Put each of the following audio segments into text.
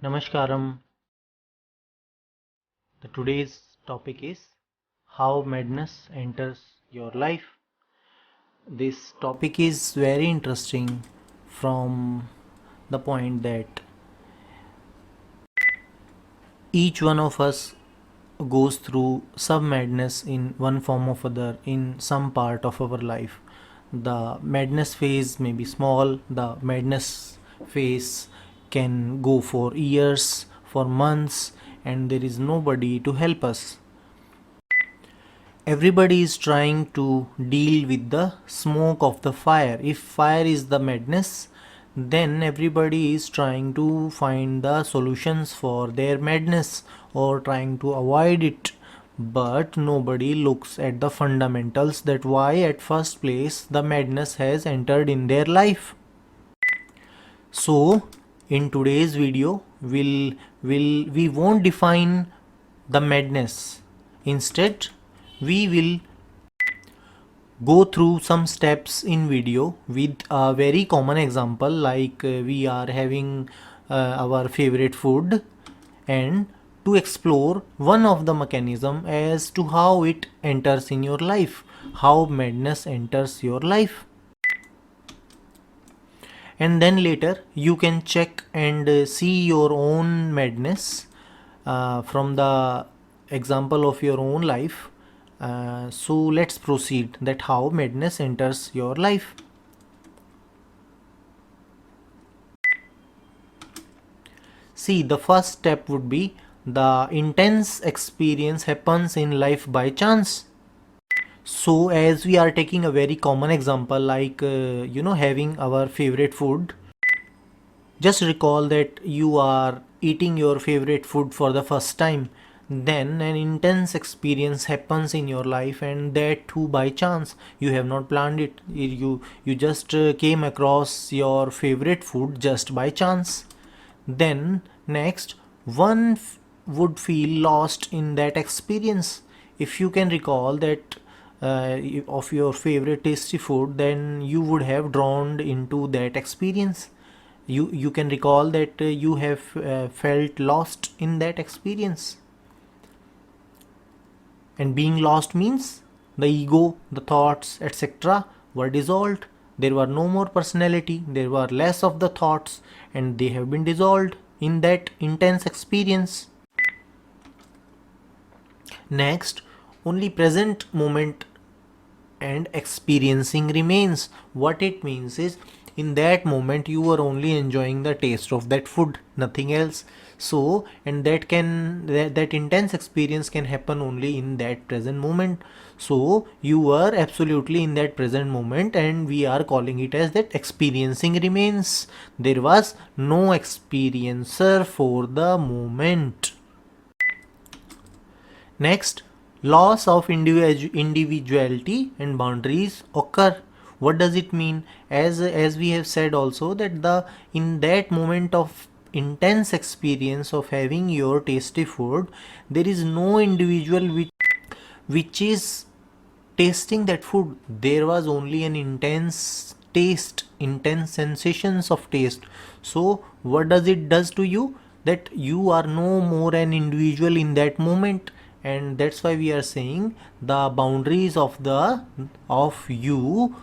Namaskaram. Today's topic is how madness enters your life. This topic is very interesting from the point that each one of us goes through some madness in one form or other in some part of our life. The madness phase may be small, the madness phase can go for years, for months, and there is nobody to help us. Everybody is trying to deal with the smoke of the fire. If fire is the madness, then everybody is trying to find the solutions for their madness or trying to avoid it. But nobody looks at the fundamentals, that why at first place the madness has entered in their life. So in today's video we won't define the madness. Instead, we will go through some steps in video with a very common example, like we are having our favorite food, and to explore one of the mechanism as to how it enters in your life, how madness enters your life. And then later you can check and see your own madness from the example of your own life. So let's proceed that how madness enters your life. See, the first step would be the intense experience happens in life by chance. So as we are taking a very common example, like having our favorite food, just recall that you are eating your favorite food for the first time. Then an intense experience happens in your life, and that too by chance. You have not planned it. You just came across your favorite food just by chance. Then next, one would feel lost in that experience. If you can recall that of your favorite tasty food, then you would have drawn into that experience. You can recall that you have felt lost in that experience. And being lost means the ego, the thoughts, etc. were dissolved. There were no more personality, there were less of the thoughts, and they have been dissolved in that intense experience. Next, only present moment and experiencing remains. What it means is, in that moment you were only enjoying the taste of that food, nothing else. So, and that intense experience can happen only in that present moment. So you were absolutely in that present moment, and we are calling it as that experiencing remains. There was no experiencer for the moment. Next, loss of individuality and boundaries occur. What does it mean? As we have said also, that the in that moment of intense experience of having your tasty food, there is no individual which is tasting that food. There was only an intense taste, intense sensations of taste. So what does it does to you? That you are no more an individual in that moment, and that's why we are saying the boundaries of you,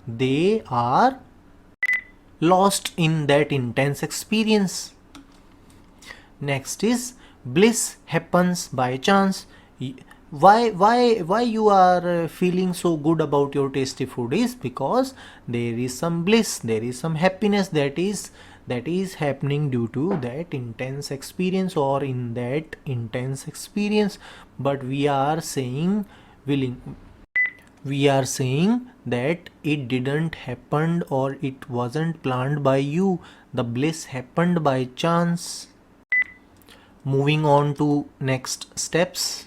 they are lost in that intense experience. Next is bliss happens by chance. Why you are feeling so good about your tasty food is because there is some bliss, there is some happiness that is happening due to that intense experience or in that intense experience. But we are saying that it didn't happen or it wasn't planned by you. The bliss happened by chance. Moving on to next steps.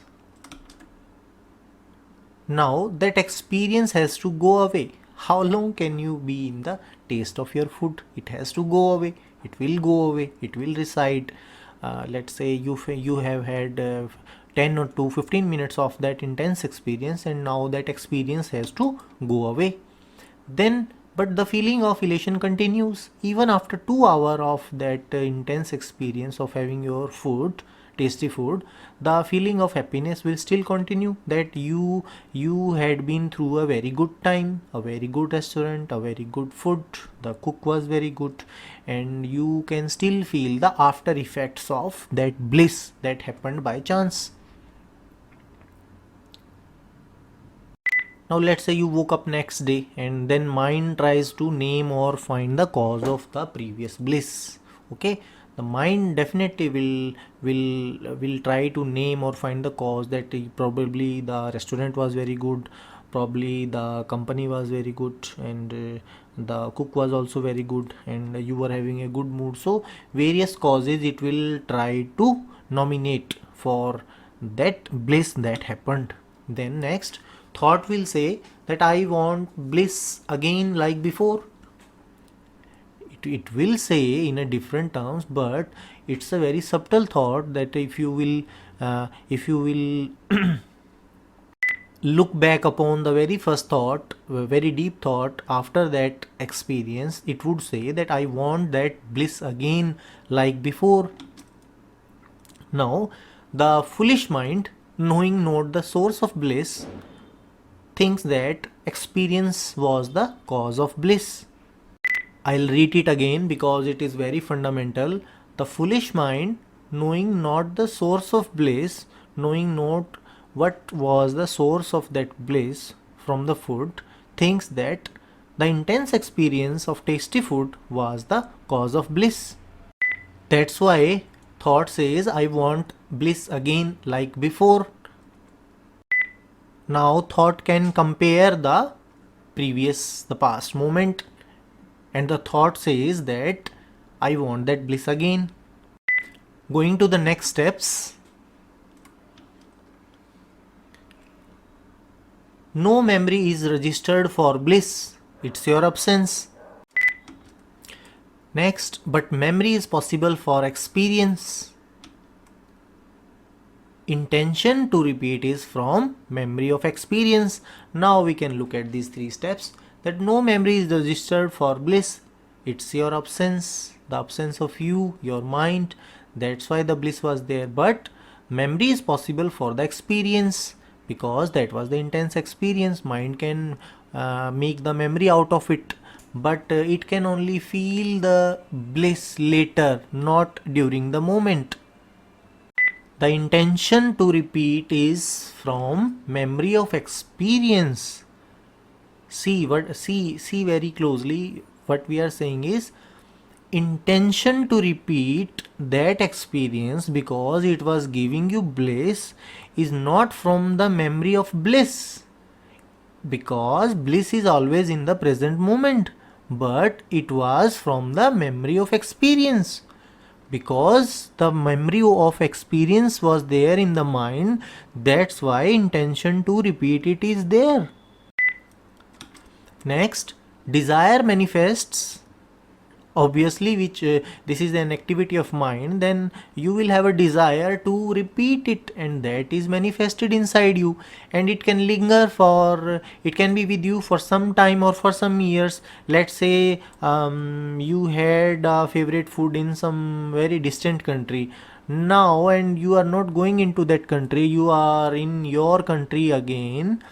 Now that experience has to go away. How long can you be in the taste of your food? It has to go away. It will go away. It will reside. Let's say you have had 10 or to 15 minutes of that intense experience, and now that experience has to go away. Then, but the feeling of elation continues even after 2 hours of that intense experience of having your food, tasty food. The feeling of happiness will still continue, that you had been through a very good time, a very good restaurant, a very good food, the cook was very good, and you can still feel the after effects of that bliss that happened by chance. Now let's say you woke up next day and then mind tries to name or find the cause of the previous bliss. Okay, the mind definitely will try to name or find the cause, that probably the restaurant was very good, probably the company was very good, and the cook was also very good, and you were having a good mood. So various causes it will try to nominate for that bliss that happened. Then next, thought will say that I want bliss again like before. It will say in a different terms, but it's a very subtle thought, that if you will look back upon the very first thought, very deep thought after that experience, it would say that I want that bliss again like before. Now the foolish mind, knowing not the source of bliss, thinks that experience was the cause of bliss. I'll read it again because it is very fundamental. The foolish mind, knowing not the source of bliss, knowing not what was the source of that bliss from the food, thinks that the intense experience of tasty food was the cause of bliss. That's why thought says, I want bliss again like before. Now thought can compare the past moment, and the thought says that I want that bliss again. Going to the next steps. No memory is registered for bliss, it's your absence. Next, but memory is possible for experience. Intention to repeat is from memory of experience. Now we can look at these 3 steps, that no memory is registered for bliss, it's your absence, the absence of you, your mind, that's why the bliss was there. But memory is possible for the experience, because that was the intense experience. Mind can make the memory out of it, but it can only feel the bliss later, not during the moment. The intention to repeat is from memory of experience. See very closely. What we are saying is intention to repeat that experience because it was giving you bliss is not from the memory of bliss, because bliss is always in the present moment, but it was from the memory of experience. Because the memory of experience was there in the mind, that's why intention to repeat it is there. Next, desire manifests, obviously, which this is an activity of mind, then you will have a desire to repeat it, and that is manifested inside you, and it can linger for, it can be with you for some time or for some years. Let's say you had a favorite food in some very distant country now, and you are not going into that country, you are in your country again,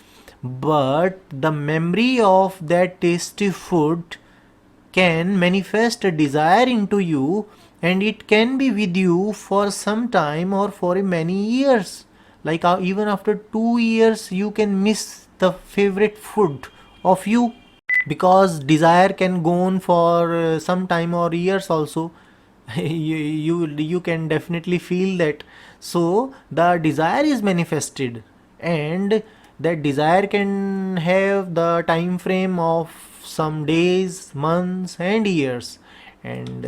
but the memory of that tasty food can manifest a desire into you, and it can be with you for some time or for many years. Like even after 2 years you can miss the favorite food of you, because desire can go on for some time or years also. You can definitely feel that. So the desire is manifested, and that desire can have the time frame of some days, months and years. And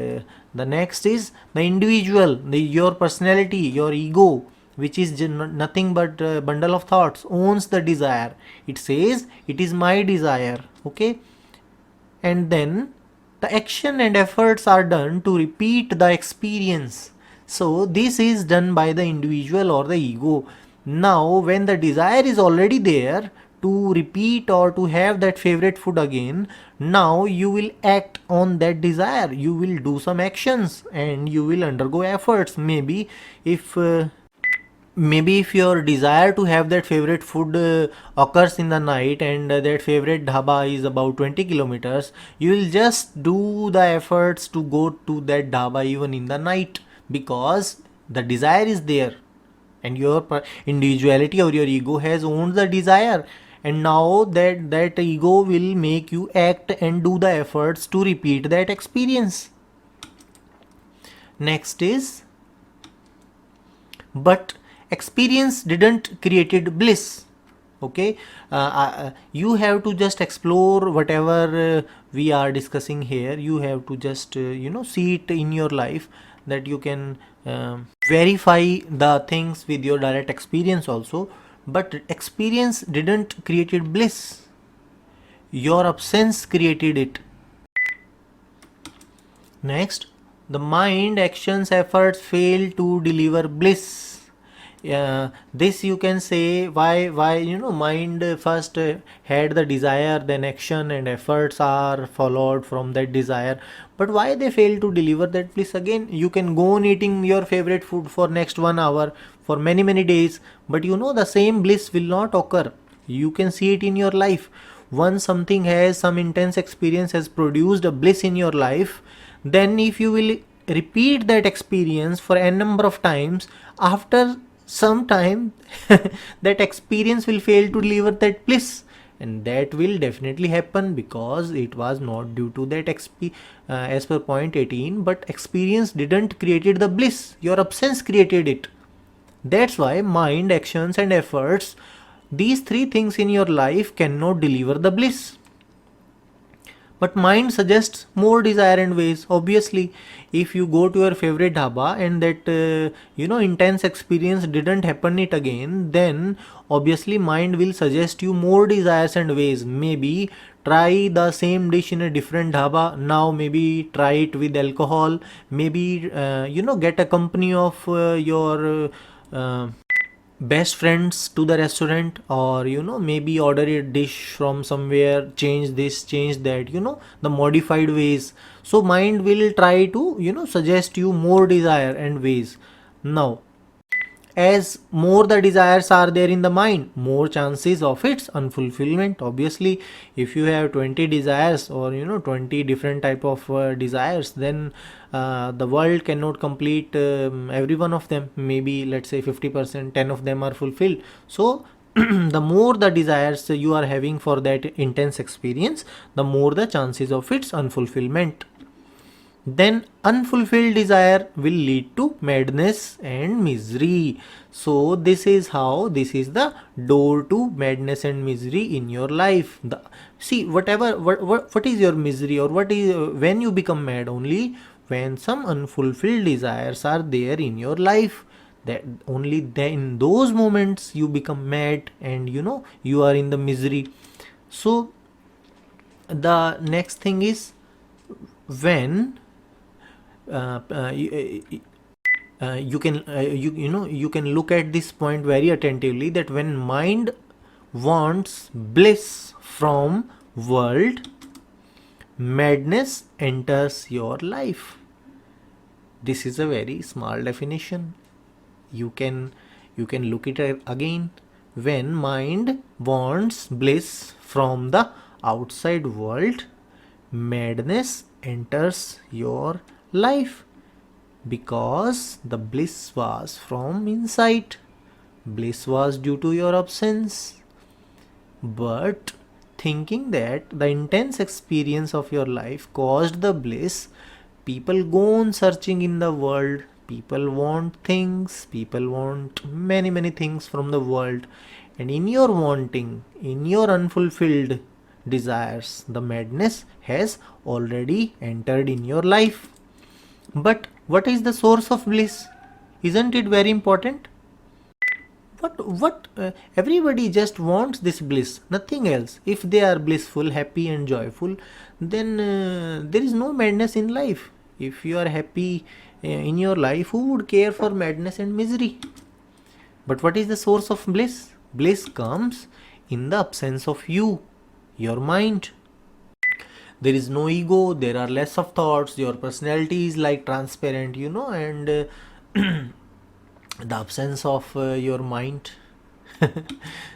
the next is the individual, your personality, your ego, which is nothing but a bundle of thoughts, owns the desire. It says it is my desire. Okay, and then the action and efforts are done to repeat the experience. So this is done by the individual or the ego. Now when the desire is already there, to repeat or to have that favorite food again, now you will act on that desire. You will do some actions and you will undergo efforts. Maybe if your desire to have that favorite food occurs in the night, and that favorite dhaba is about 20 kilometers, you will just do the efforts to go to that dhaba even in the night, because the desire is there, and your individuality or your ego has owned the desire, and now that ego will make you act and do the efforts to repeat that experience. Next is, but experience didn't created bliss. Okay, you have to just explore whatever we are discussing here. You have to just see it in your life, that you can verify the things with your direct experience also. But experience didn't created bliss, your absence created it. Next, the mind actions efforts fail to deliver bliss. This you can say, why mind first had the desire, then action and efforts are followed from that desire, but why they fail to deliver that bliss again? You can go on eating your favorite food for next 1 hour for many days, but the same bliss will not occur. You can see it in your life. Once something has some intense experience has produced a bliss in your life, then if you will repeat that experience for n number of times, after some time that experience will fail to deliver that bliss, and that will definitely happen, because it was not due to that as per point 18, but experience didn't created the bliss, your absence created it. That's why mind, actions and efforts, these three things in your life cannot deliver the bliss. But mind suggests more desire and ways. Obviously, if you go to your favorite dhaba and that intense experience didn't happen it again, then obviously mind will suggest you more desires and ways. Maybe try the same dish in a different dhaba. Now maybe try it with alcohol. Maybe get a company of your best friends to the restaurant, or maybe order a dish from somewhere, change this, change that, the modified ways. So mind will try to suggest you more desire and ways. Now, as more the desires are there in the mind, more chances of its unfulfillment. Obviously, if you have 20 desires, or 20 different type of desires, then the world cannot complete every one of them. Maybe let's say 50%, 10 of them are fulfilled. So the more the desires you are having for that intense experience, the more the chances of its unfulfillment. Then unfulfilled desire will lead to madness and misery. So this is the door to madness and misery in your life. See, what is your misery, or what is when you become mad? Only when some unfulfilled desires are there in your life, that only then in those moments you become mad, and you are in the misery. So the next thing is, when you can look at this point very attentively, that when mind wants bliss from world, madness enters your life. This is a very small definition. You can look it again. When mind wants bliss from the outside world, madness enters your life, because the bliss was from inside. Bliss was due to your absence. But thinking that the intense experience of your life caused the bliss, people go on searching in the world. People want things, people want many things from the world, and in your wanting, in your unfulfilled desires, the madness has already entered in your life. But what is the source of bliss? Isn't it very important? What everybody just wants this bliss, nothing else. If they are blissful, happy and joyful, then there is no madness in life. If you are happy in your life, who would care for madness and misery? But what is the source of bliss? Bliss comes in the absence of you, your mind. There is no ego, there are less of thoughts, your personality is like transparent, and the absence of your mind.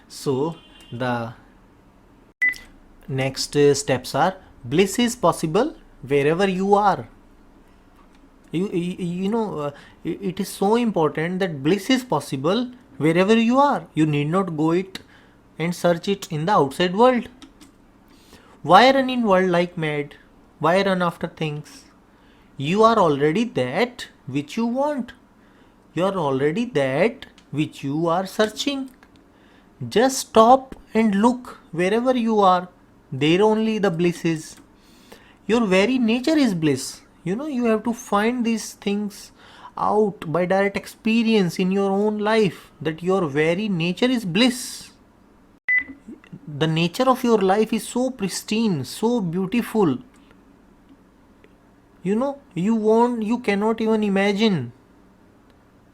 So the next steps are: bliss is possible wherever you are. It is so important that bliss is possible wherever you are. You need not go it and search it in the outside world. Why run in world like mad? Why run after things? You are already that which you want. You are already that which you are searching. Just stop and look wherever you are. There only the bliss is. Your very nature is bliss. You have to find these things out by direct experience in your own life, that your very nature is bliss. The nature of your life is so pristine, so beautiful. You cannot even imagine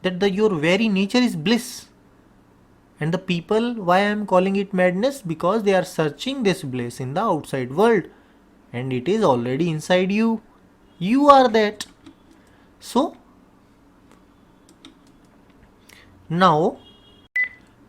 that your very nature is bliss. And the people, why I am calling it madness? Because they are searching this bliss in the outside world, and it is already inside you. You are that. So now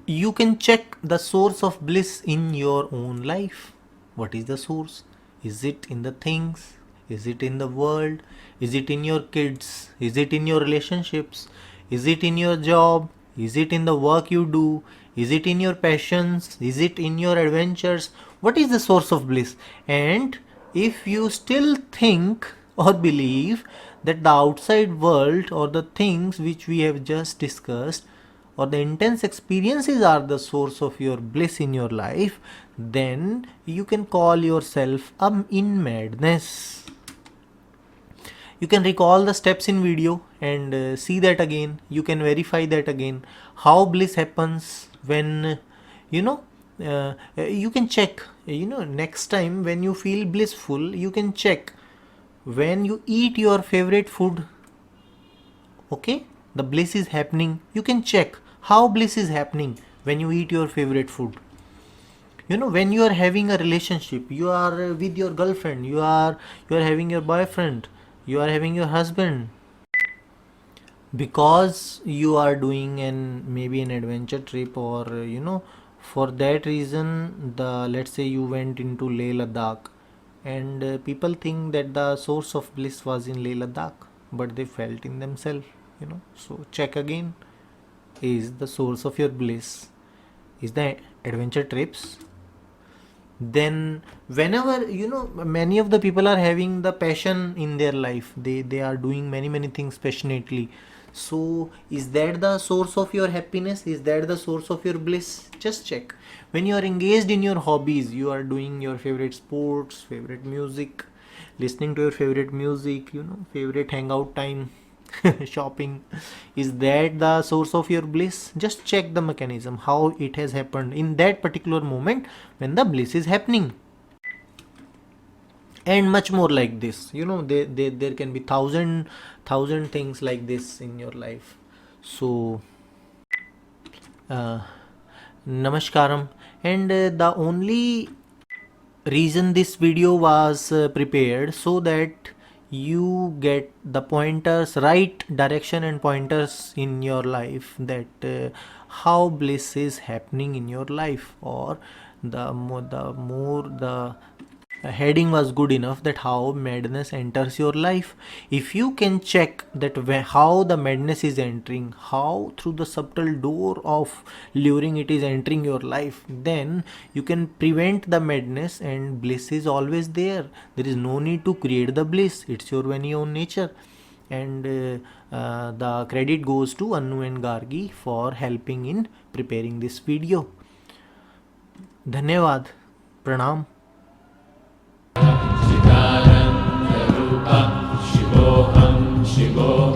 you can check the source of bliss in your own life. What is the source? Is it in the things? Is it in the world? Is it in your kids? Is it in your relationships? Is it in your job? Is it in the work you do? Is it in your passions? Is it in your adventures? What is the source of bliss? And if you still think or believe that the outside world or the things which we have just discussed or the intense experiences are the source of your bliss in your life, then you can call yourself in madness. You can recall the steps in video and see that again. You can verify that again. How bliss happens when, you can check, next time when you feel blissful, you can check when you eat your favorite food. Okay, the bliss is happening. You can check how bliss is happening when you eat your favorite food. When you are having a relationship, you are with your girlfriend, you are having your boyfriend, you are having your husband, because you are doing maybe an adventure trip, or for that reason, let's say you went into Leh Ladakh, and people think that the source of bliss was in Leh Ladakh, but they felt in themselves. So check again. Is the source of your bliss is the adventure trips? Then whenever many of the people are having the passion in their life, they are doing many things passionately. So is that the source of your happiness? Is that the source of your bliss? Just check. When you are engaged in your hobbies, you are doing your favorite sports, favorite music, listening to your favorite music, favorite hangout time, shopping, is that the source of your bliss? Just check the mechanism, how it has happened in that particular moment when the bliss is happening. And much more like this, there can be thousand things like this in your life. So namaskaram. And the only reason this video was prepared, so that you get the pointers, right direction and pointers in your life, that how bliss is happening in your life, or the heading was good enough, that how madness enters your life. If you can check that how the madness is entering, how through the subtle door of luring it is entering your life, then you can prevent the madness, and bliss is always there. There is no need to create the bliss. It's your very own nature. And the credit goes to Anu and Gargi for helping in preparing this video. Dhanyavad. Pranam. Shivoham Shivoham